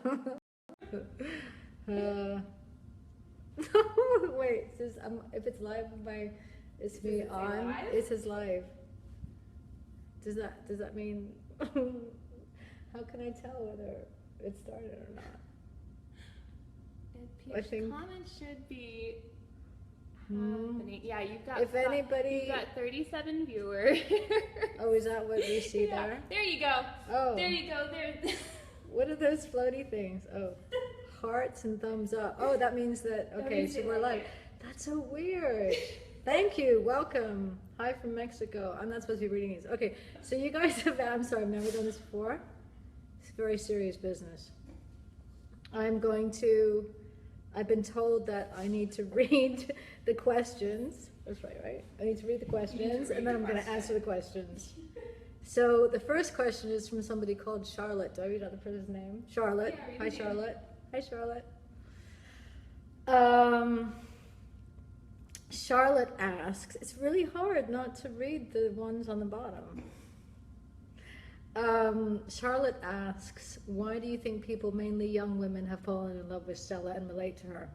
uh, wait, if it's live, it's Does me it say on. live? It says live. Does that mean? How can I tell whether it started or not? I think. Comments should be Hmm. happening. Yeah, you've got. If anybody. You've got 37 viewers. Oh, is that what we see Yeah. there? There you go. Oh. There you go. There. What are those floaty things? Oh, hearts and thumbs up. Oh, that means that, okay, so we're live. That's so weird. Thank you. Welcome. Hi from Mexico. I'm not supposed to be reading these. Okay, so you guys have, I'm sorry, I've never done this before. It's very serious business. I've been told that I need to read the questions. That's right? I need to read the questions, and then I'm going to answer the questions. So the first question is from somebody called Charlotte. Do I read out the person's name? Charlotte. Yeah, Hi, Charlotte. Hi, Charlotte. Charlotte asks, it's really hard not to read the ones on the bottom. Charlotte asks, why do you think people, mainly young women, have fallen in love with Stella and relate to her?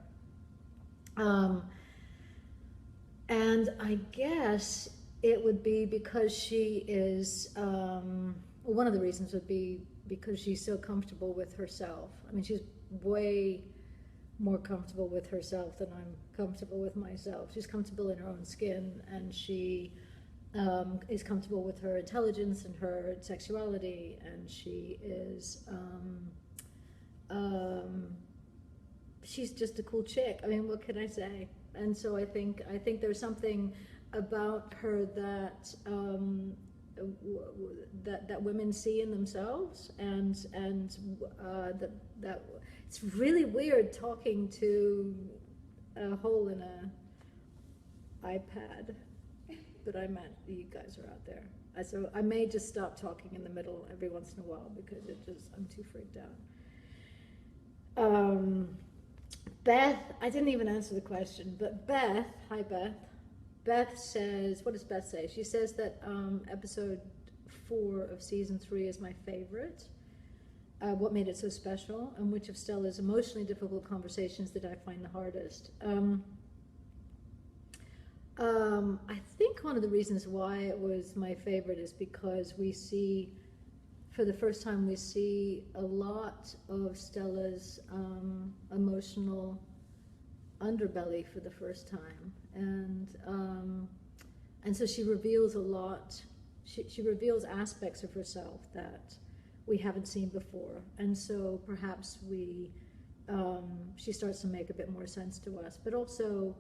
And I guess it would be because she is, one of the reasons would be because she's so comfortable with herself. I mean, she's way more comfortable with herself than I'm comfortable with myself. She's comfortable in her own skin, and she is comfortable with her intelligence and her sexuality, and she is, she's just a cool chick. I mean, what can I say? And so I think there's something about her that that women see in themselves, and that it's really weird talking to a hole in a iPad, but I meant you guys are out there. So I may just stop talking in the middle every once in a while because I'm too freaked out. Beth, I didn't even answer the question, but Beth, hi Beth. Beth says, what does Beth say? She says that episode 4 of season 3 is my favorite. What made it so special, and which of Stella's emotionally difficult conversations did I find the hardest? I think one of the reasons why it was my favorite is because for the first time, we see a lot of Stella's emotional underbelly for the first time, and so she reveals a lot. She reveals aspects of herself that we haven't seen before, and so perhaps she starts to make a bit more sense to us. But also,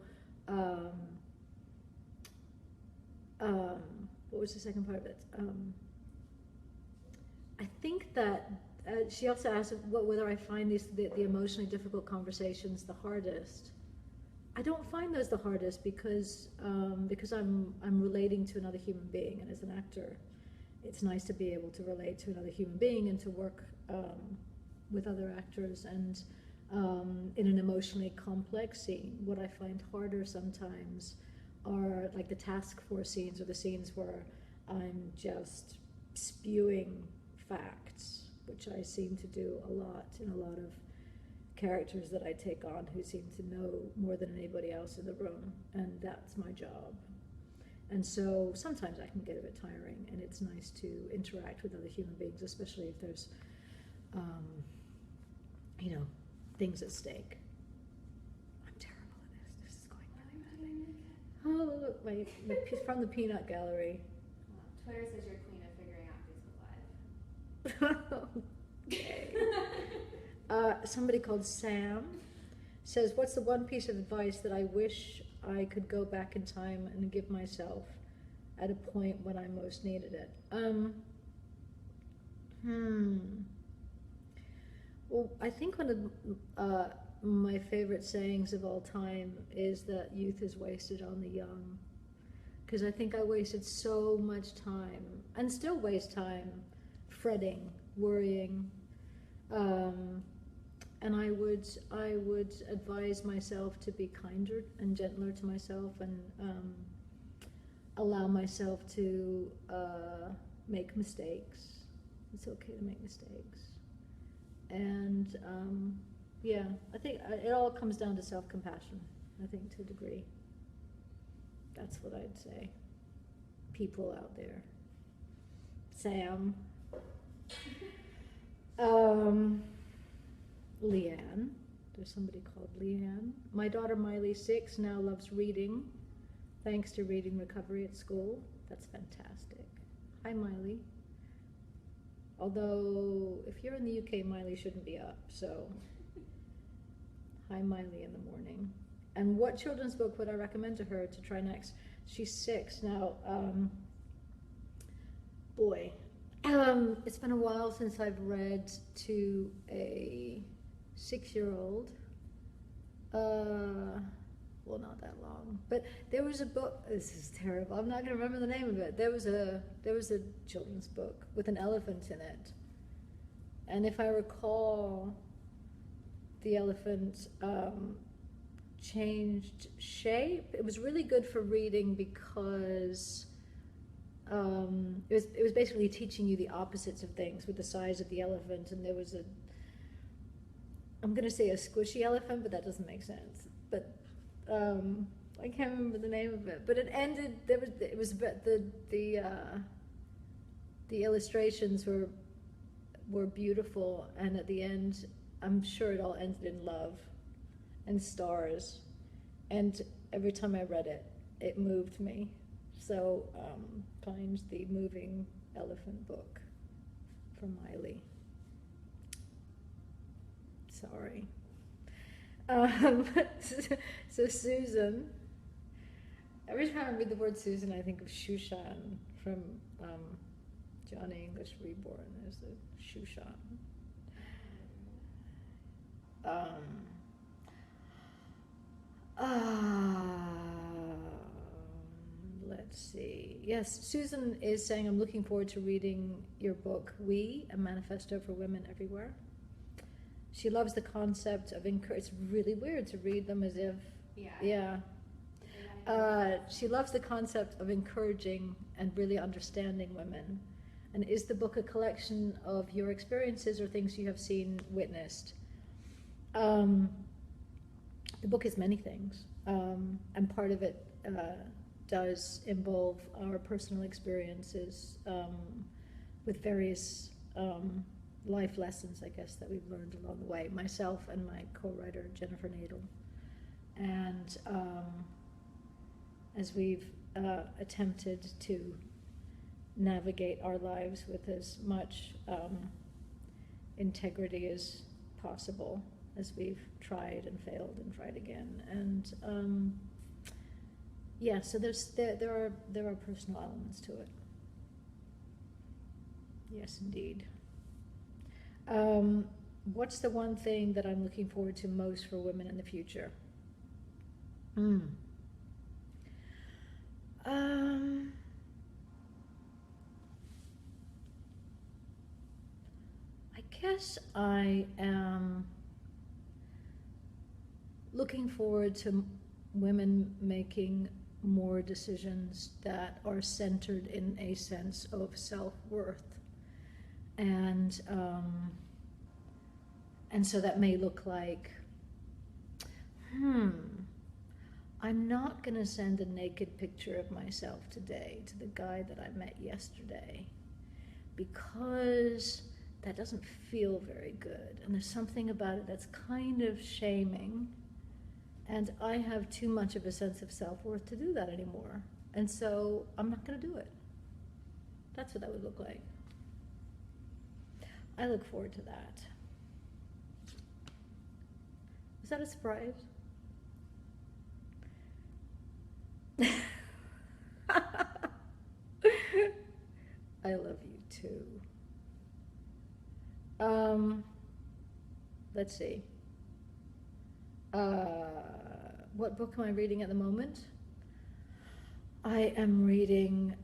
what was the second part of it? I think that she also asked whether I find the emotionally difficult conversations the hardest. I don't find those the hardest because I'm relating to another human being, and as an actor, it's nice to be able to relate to another human being and to work with other actors and in an emotionally complex scene. What I find harder sometimes are like the task force scenes, or the scenes where I'm just spewing facts, which I seem to do a lot in a lot of characters that I take on who seem to know more than anybody else in the room, and that's my job. And so sometimes I can get a bit tiring, and it's nice to interact with other human beings, especially if there's, things at stake. I'm terrible at this. This is going really badly. Oh, look, from the Peanut Gallery. Twitter says you're queen of figuring out Facebook Live. Okay. Somebody called Sam says, what's the one piece of advice that I wish I could go back in time and give myself at a point when I most needed it? Well, I think one of my favorite sayings of all time is that youth is wasted on the young. Because I think I wasted so much time, and still waste time, fretting, worrying. And I would advise myself to be kinder and gentler to myself, and allow myself to make mistakes. It's okay to make mistakes. Yeah, I think it all comes down to self-compassion, I think, to a degree. That's what I'd say. People out there. Sam. Leanne. There's somebody called Leanne. My daughter Miley, 6, now loves reading, thanks to reading recovery at school. That's fantastic. Hi, Miley. Although, if you're in the UK, Miley shouldn't be up, so hi, Miley, in the morning. And what children's book would I recommend to her to try next? She's 6 now. Boy, it's been a while since I've read to a 6-year-old. Well, not that long, but there was a book. This is terrible. I'm not going to remember the name of it. There was a children's book with an elephant in it, and if I recall, the elephant changed shape. It was really good for reading because it was basically teaching you the opposites of things with the size of the elephant, and there was I'm going to say a squishy elephant, but that doesn't make sense. But I can't remember the name of it. But it ended. The illustrations were beautiful, and at the end, I'm sure it all ended in love and stars. And every time I read it, it moved me. So find the moving elephant book from Miley. Sorry. So Susan, every time I read the word Susan, I think of Shushan from Johnny English Reborn. There's a Shushan. Let's see. Yes, Susan is saying, I'm looking forward to reading your book, We, a Manifesto for Women Everywhere. She loves the concept of it's really weird to read them as if, she loves the concept of encouraging and really understanding women. And is the book a collection of your experiences or things you have seen, witnessed? The book is many things, and part of it does involve our personal experiences with various life lessons, I guess, that we've learned along the way, myself and my co-writer, Jennifer Nadel. And as we've attempted to navigate our lives with as much integrity as possible, as we've tried and failed and tried again. And yeah, so there are personal elements to it. Yes, indeed. What's the one thing that I'm looking forward to most for women in the future? I guess I am looking forward to women making more decisions that are centered in a sense of self-worth. And so that may look like, I'm not going to send a naked picture of myself today to the guy that I met yesterday, because that doesn't feel very good. And there's something about it that's kind of shaming. And I have too much of a sense of self-worth to do that anymore. And so I'm not going to do it. That's what that would look like. I look forward to that. Was that a surprise? I love you too. Let's see. What book am I reading at the moment? I'm rereading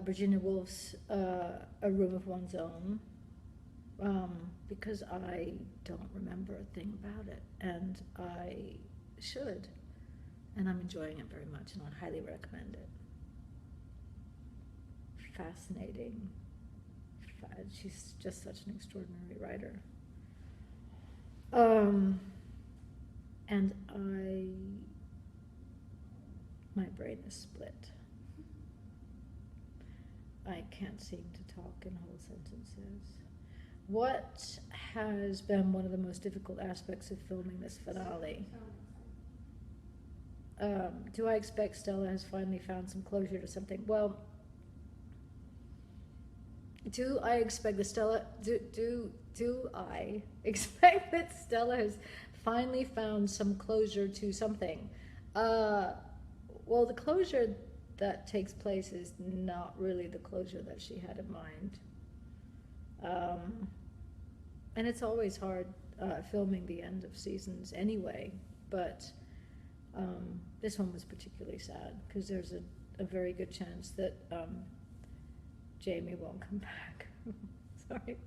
Virginia Woolf's A Room of One's Own, because I don't remember a thing about it, and I should, and I'm enjoying it very much, and I highly recommend it. Fascinating, she's just such an extraordinary writer. And my brain is split. I can't seem to talk in whole sentences. What has been one of the most difficult aspects of filming this finale? Do I expect Stella has finally found some closure to something? Well, do I expect that Stella has finally found some closure to something? Well, the closure that takes place is not really the closure that she had in mind. And it's always hard filming the end of seasons anyway, but this one was particularly sad because there's a very good chance that Jamie won't come back. Sorry.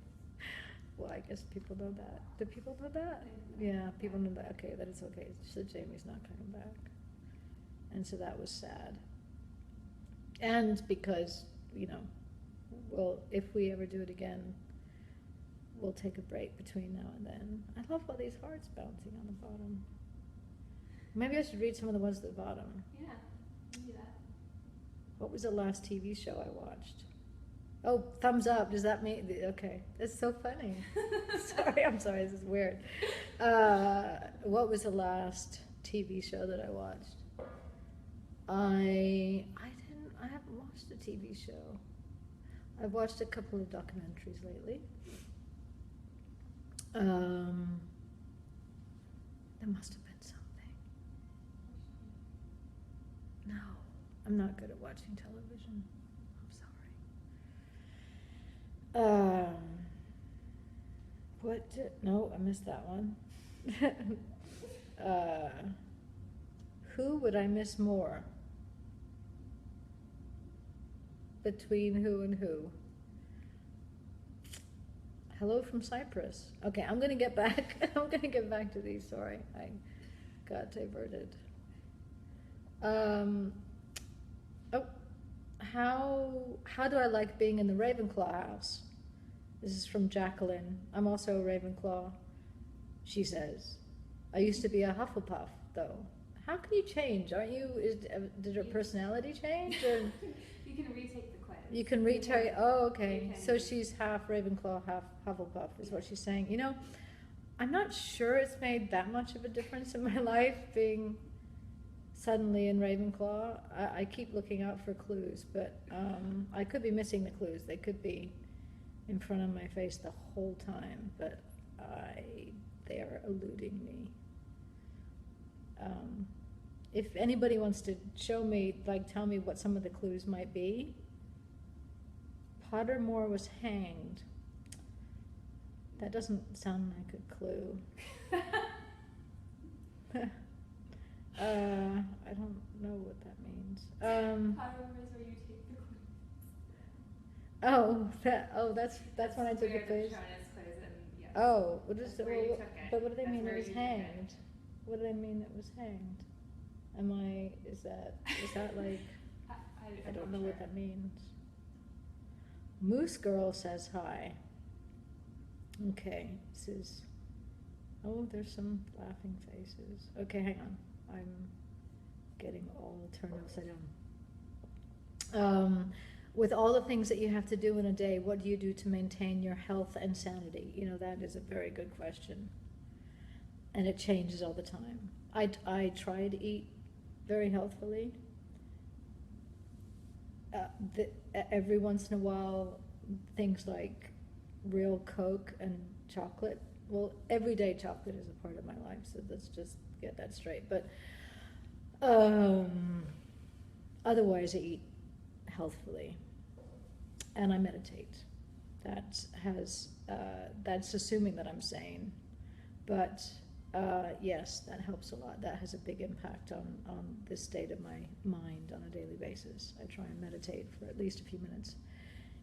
Well, I guess people know that. Do people know that? Yeah, people know that. Okay, that it's okay. So Jamie's not coming back. And so that was sad. And because, well, if we ever do it again, we'll take a break between now and then. I love all these hearts bouncing on the bottom. Maybe I should read some of the ones at the bottom. Yeah, do that. What was the last TV show I watched? Oh, thumbs up. Does that mean... Okay. That's so funny. I'm sorry. This is weird. What was the last TV show that I watched? I haven't watched a TV show. I've watched a couple of documentaries lately. There must have been something. No, I'm not good at watching television. I'm sorry. No, I missed that one. Who would I miss more? Between who and who? Hello from Cyprus. Okay, I'm gonna get back. I'm gonna get back to these. Sorry, I got diverted. How do I like being in the Ravenclaw house? This is from Jacqueline. I'm also a Ravenclaw. She says, I used to be a Hufflepuff, though. How can you change? Aren't you? Did your personality change? Or? You can retake the quiz. You can retake. Oh, okay. So she's half Ravenclaw, half Hufflepuff, is what she's saying. I'm not sure it's made that much of a difference in my life being suddenly in Ravenclaw. I keep looking out for clues, but I could be missing the clues. They could be in front of my face the whole time, but they are eluding me. If anybody wants to show me, tell me what some of the clues might be. Pottermore was hanged. That doesn't sound like a clue. I don't know what that means. Pottermore is where you take the quiz. That's when I took the quiz. Yes. Oh, what is it? Where you took it. But what do they That's mean where it was you took it. hanged? What do they mean it was hanged? Is that like, I don't know what that means. Moose Girl says hi. Okay, there's some laughing faces. Okay, hang on. I'm getting all turned upside down. With all the things that you have to do in a day, what do you do to maintain your health and sanity? That is a very good question. And it changes all the time. I try to eat very healthfully. Every once in a while, things like real Coke and chocolate. Well, everyday chocolate is a part of my life, so let's just get that straight. But otherwise, I eat healthfully, and I meditate. That's assuming that I'm sane, but yes, that helps a lot. That has a big impact on this state of my mind on a daily basis. I try and meditate for at least a few minutes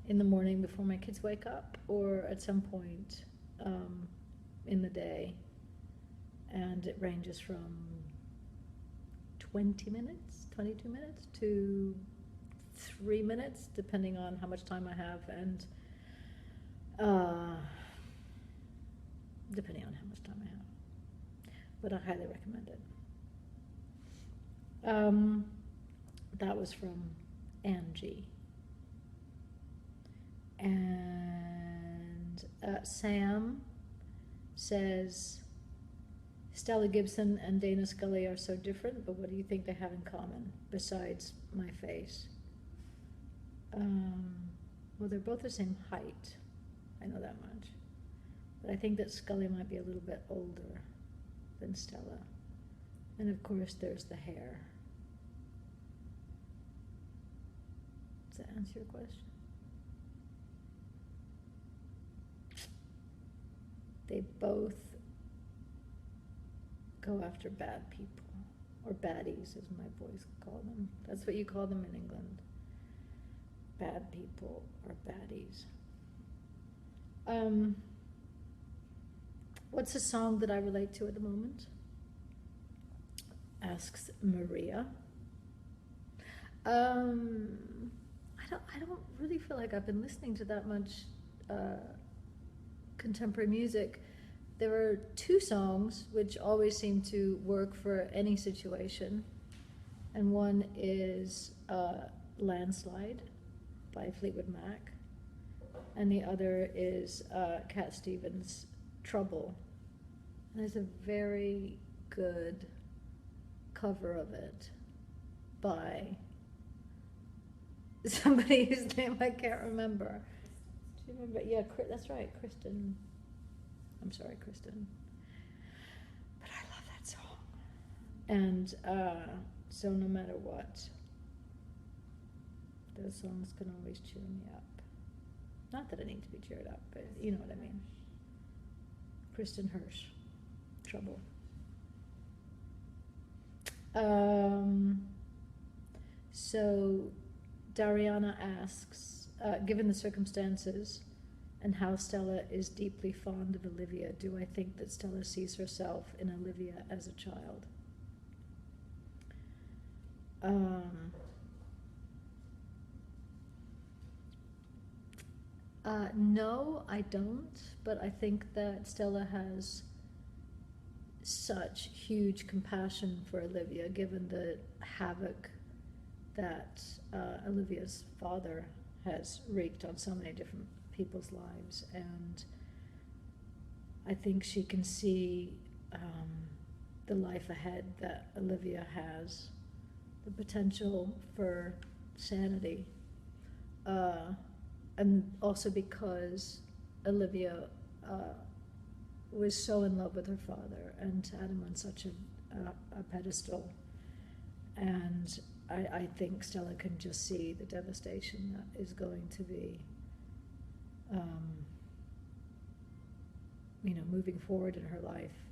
in the morning before my kids wake up, or at some point in the day, and it ranges from 20 minutes, 22 minutes to 3 minutes, depending on how much time I have and uh, depending on how much time I have. But I highly recommend it. That was from Angie. And Sam says, Stella Gibson and Dana Scully are so different, but what do you think they have in common besides my face? Well, they're both the same height. I know that much. But I think that Scully might be a little bit older than Stella. And of course, there's the hair. Does that answer your question? They both go after bad people, or baddies, as my boys call them. That's what you call them in England. Bad people or baddies. What's a song that I relate to at the moment? Asks Maria. I don't really feel like I've been listening to that much contemporary music. There are two songs which always seem to work for any situation, and one is Landslide by Fleetwood Mac, and the other is Cat Stevens' Trouble. And there's a very good cover of it by somebody whose name I can't remember. Do you remember? Yeah, that's right, Kristen. I'm sorry, Kristen. But I love that song. And so no matter what, those songs can always cheer me up. Not that I need to be cheered up, but you know what I mean. Kristen Hirsch, Trouble. So Dariana asks, given the circumstances and how Stella is deeply fond of Olivia, do I think that Stella sees herself in Olivia as a child? No, I don't, but I think that Stella has such huge compassion for Olivia, given the havoc that Olivia's father has wreaked on so many different people's lives, and I think she can see the life ahead that Olivia has, the potential for sanity, and also because Olivia was so in love with her father and had him on such a pedestal, and I think Stella can just see the devastation that is going to be, moving forward in her life,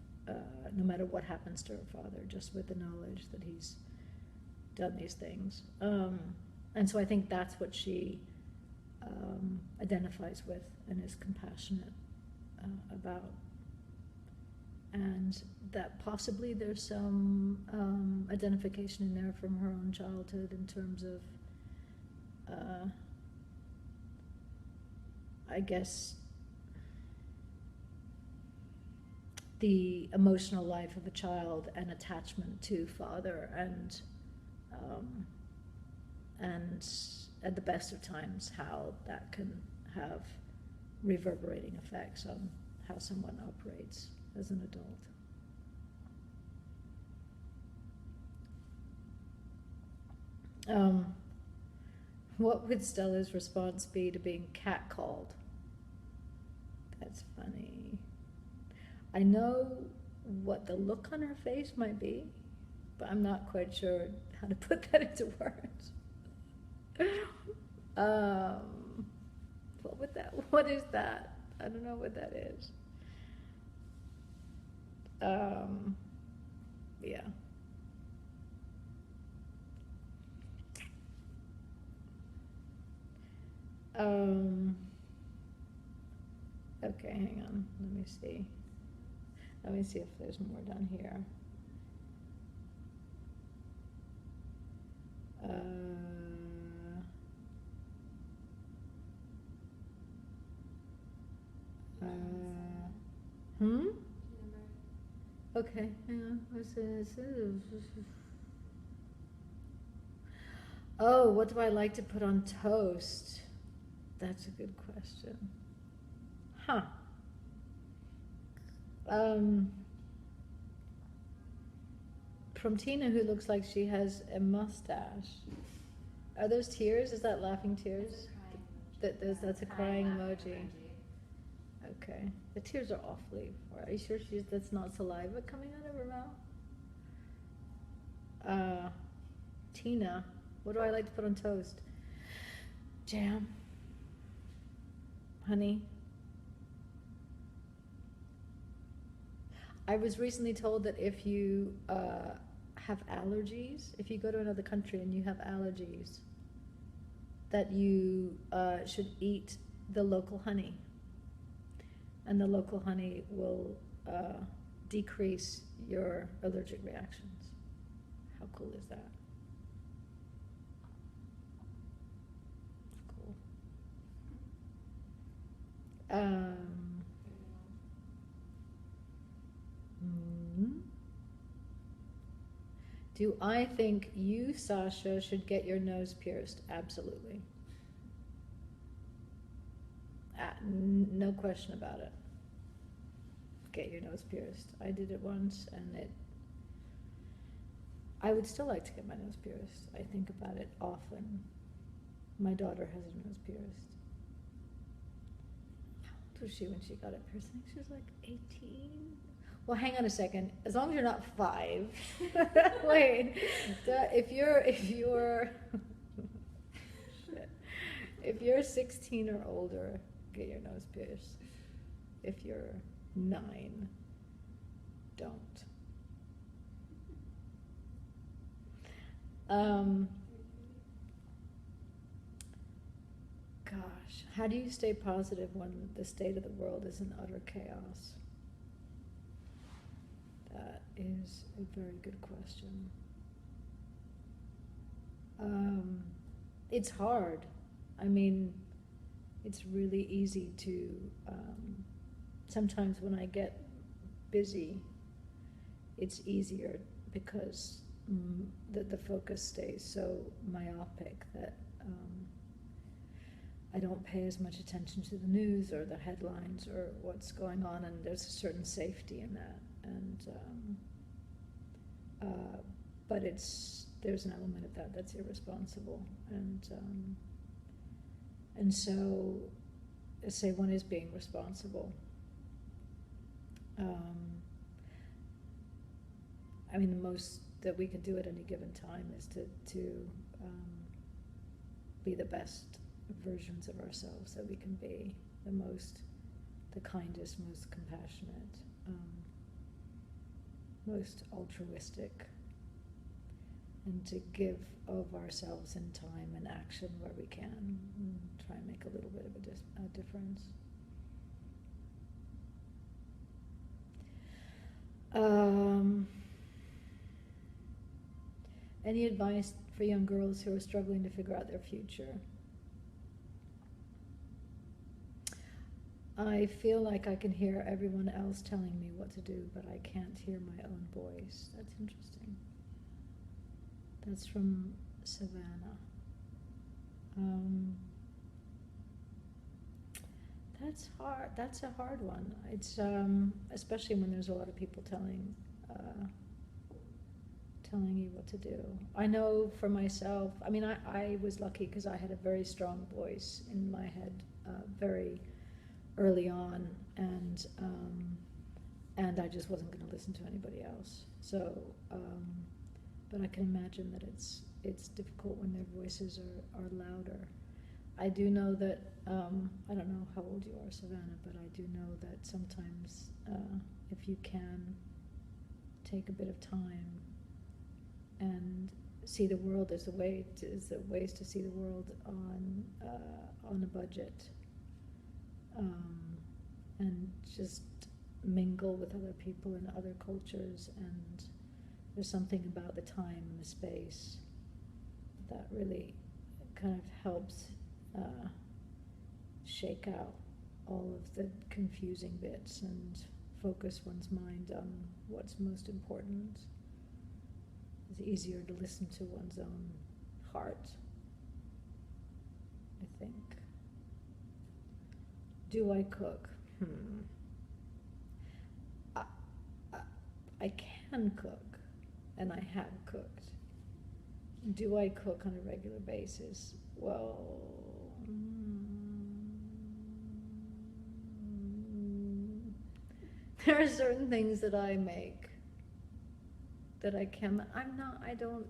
no matter what happens to her father, just with the knowledge that he's done these things. And so I think that's what she identifies with and is compassionate about. And that possibly there's some identification in there from her own childhood in terms of, I guess, the emotional life of a child and attachment to father, and at the best of times, how that can have reverberating effects on how someone operates as an adult. What would Stella's response be to being catcalled? That's funny. I know what the look on her face might be, but I'm not quite sure how to put that into words. What is that? I don't know what that is. Yeah. Okay, hang on. Let me see. Let me see if there's more down here. Okay, yeah. Oh, what do I like to put on toast? That's a good question. Huh. Um, from Tina, who looks like she has a mustache. Are those tears? Is that laughing tears? That's a crying emoji. Okay. The tears are awfully. Are you sure that's not saliva coming out of her mouth? Tina, what do I like to put on toast? Jam. Honey. I was recently told that if you have allergies, if you go to another country and you have allergies, that you should eat the local honey. And the local honey will decrease your allergic reactions. How cool is that? Cool. Do I think you, Sasha, should get your nose pierced? Absolutely. No question about it. Get your nose pierced. I did it once, and I would still like to get my nose pierced. I think about it often. My daughter has her nose pierced. How old was she when she got it pierced? I think she was like 18. Well, hang on a second. As long as you're not 5. Wait. If you're 16 or older, get your nose pierced. If you're 9, don't. Gosh, how do you stay positive when the state of the world is in utter chaos? That is a very good question. It's hard. I mean, it's really easy to, sometimes when I get busy, it's easier because the focus stays so myopic that I don't pay as much attention to the news or the headlines or what's going on, and there's a certain safety in that. And but there's an element of that's irresponsible, and so say one is being responsible. I mean, the most that we can do at any given time is to be the best versions of ourselves that we can be, the kindest, most compassionate, most altruistic, and to give of ourselves in time and action where we can, and try and make a little bit of a difference. Any advice for young girls who are struggling to figure out their future? I feel like I can hear everyone else telling me what to do, but I can't hear my own voice. That's interesting. That's from Savannah. That's hard. That's a hard one. It's especially when there's a lot of people telling you what to do. I know for myself. I mean, I was lucky because I had a very strong voice in my head very early on, and I just wasn't going to listen to anybody else. So, but I can imagine that it's difficult when their voices are louder. I do know that I don't know how old you are, Savannah, but I do know that sometimes if you can take a bit of time and see the world as ways to see the world on a budget, and just mingle with other people and other cultures, and there's something about the time and the space that really kind of helps shake out all of the confusing bits and focus one's mind on what's most important. It's easier to listen to one's own heart, I think. Do I cook? I can cook, and I have cooked. Do I cook on a regular basis? Well, there are certain things that I make that I can. I don't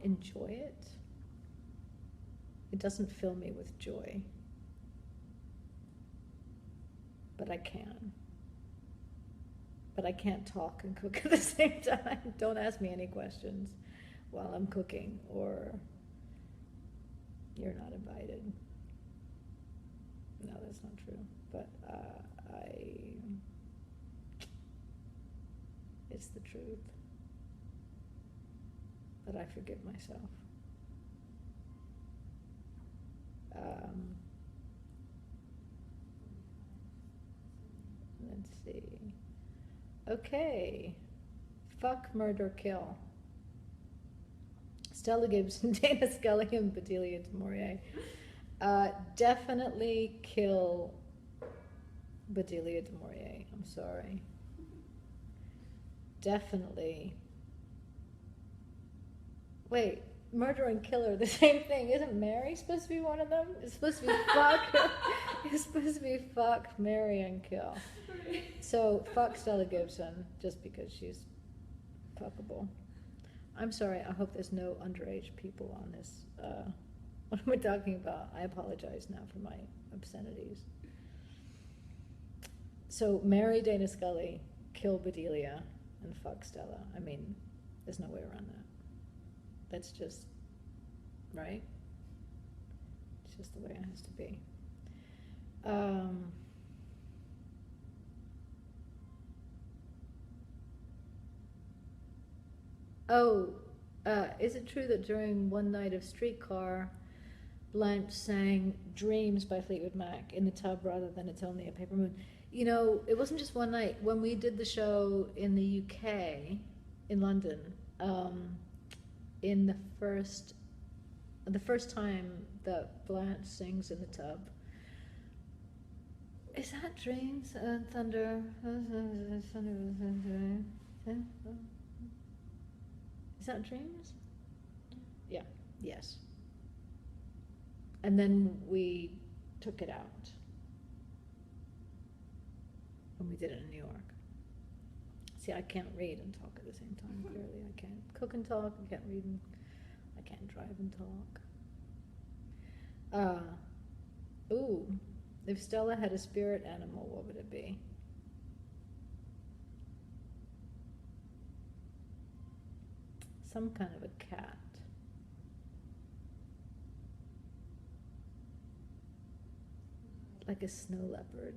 enjoy it. It doesn't fill me with joy. But I can. But I can't talk and cook at the same time. Don't ask me any questions while I'm cooking, or you're not invited. No, that's not true. But it's the truth. But I forgive myself. Let's see. Okay. Fuck, murder, kill. Stella Gibson, Dana Scully, and Bedelia du Maurier. Definitely kill Bedelia du Maurier. I'm sorry. Definitely. Wait, murder and kill are the same thing. Isn't Mary supposed to be one of them? It's supposed to be fuck. It's supposed to be fuck, marry, and kill. So fuck Stella Gibson, just because she's fuckable. I'm sorry, I hope there's no underage people on this. What am I talking about? I apologize now for my obscenities. So marry Dana Scully, kill Bedelia, and fuck Stella. I mean, there's no way around that. That's just, right? It's just the way it has to be. Is it true that during One Night of Streetcar, Blanche sang Dreams by Fleetwood Mac in the tub rather than It's Only a Paper Moon? You know, it wasn't just one night. When we did the show in the UK, in London, in the first time that Blanche sings in the tub, is that Dreams? Thunder. Is that Dreams? Yeah, yes. And then we took it out when we did it in New York. See, I can't read and talk at the same time, clearly. I can't cook and talk, I can't read and I can't drive and talk. If Stella had a spirit animal, what would it be? Some kind of a cat. Like a snow leopard.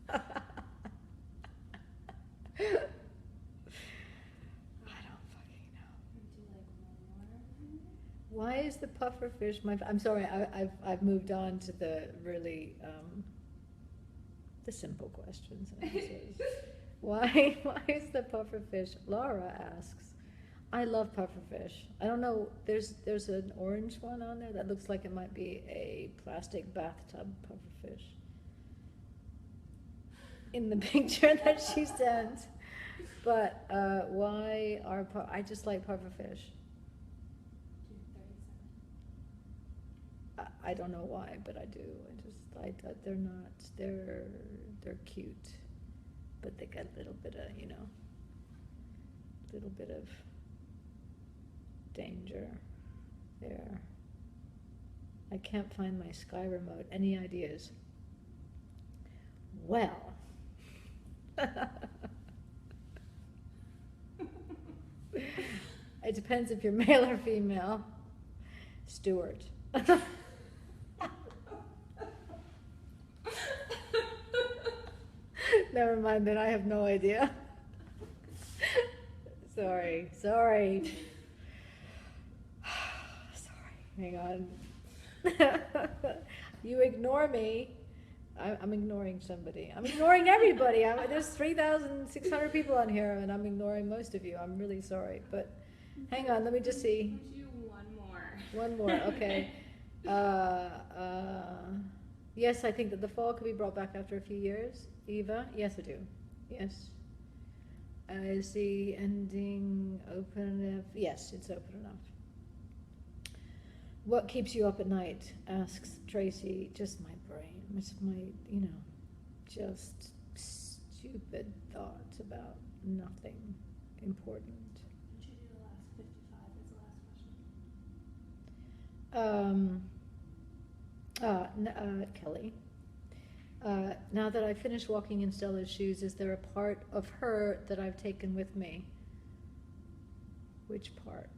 I don't fucking know. Why is the puffer fish my? I'm sorry. I've moved on to the really the simple questions and answers. Why is the puffer fish? Laura asks. I love pufferfish. I don't know, there's an orange one on there that looks like it might be a plastic bathtub pufferfish in the picture that she sent. But why are I just like pufferfish. I don't know why, but I do. They're cute, but they got a little bit of, danger there. I can't find my Sky remote. Any ideas? Well, it depends if you're male or female. Stuart. Never mind, then I have no idea. Sorry. Hang on. You ignore me. I'm ignoring somebody. I'm ignoring everybody. There's 3,600 people on here, and I'm ignoring most of you. I'm really sorry, but hang on. Let me just see. Would you one more? One more. Okay. Yes, I think that the fall could be brought back after a few years. Eva, yes, I do. Yes. Is the ending open enough? Yes, it's open enough. What keeps you up at night? Asks Tracy. Just my brain. It's my, just stupid thoughts about nothing important. Would you do the last 55 as the last question? Kelly. Now that I've finished walking in Stella's shoes, is there a part of her that I've taken with me? Which part?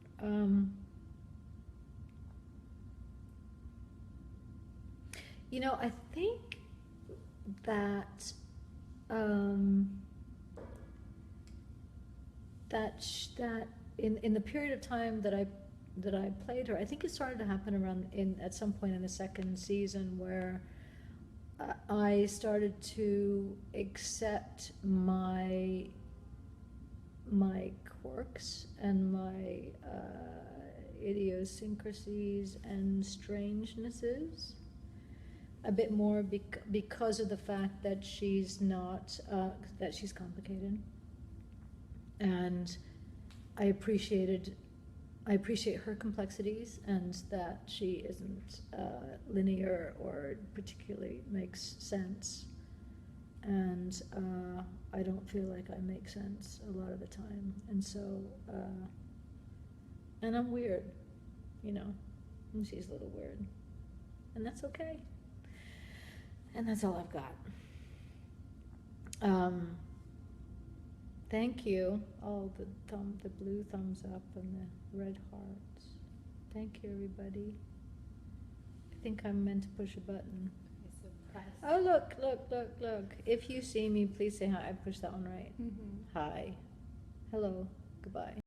I think that that in the period of time that I played her, I think it started to happen at some point in the second season where I started to accept my quirks and my idiosyncrasies and strangenesses a bit more because of the fact that she's not that she's complicated, and I appreciate her complexities and that she isn't linear or particularly makes sense, and I don't feel like I make sense a lot of the time, and so and I'm weird, and she's a little weird, and that's okay, and that's all I've got. Thank you, all the blue thumbs up and the red hearts. Thank you, everybody. I think I'm meant to push a button. Oh, look. If you see me, please say hi. I pushed that one right. Mm-hmm. Hi. Hello. Goodbye.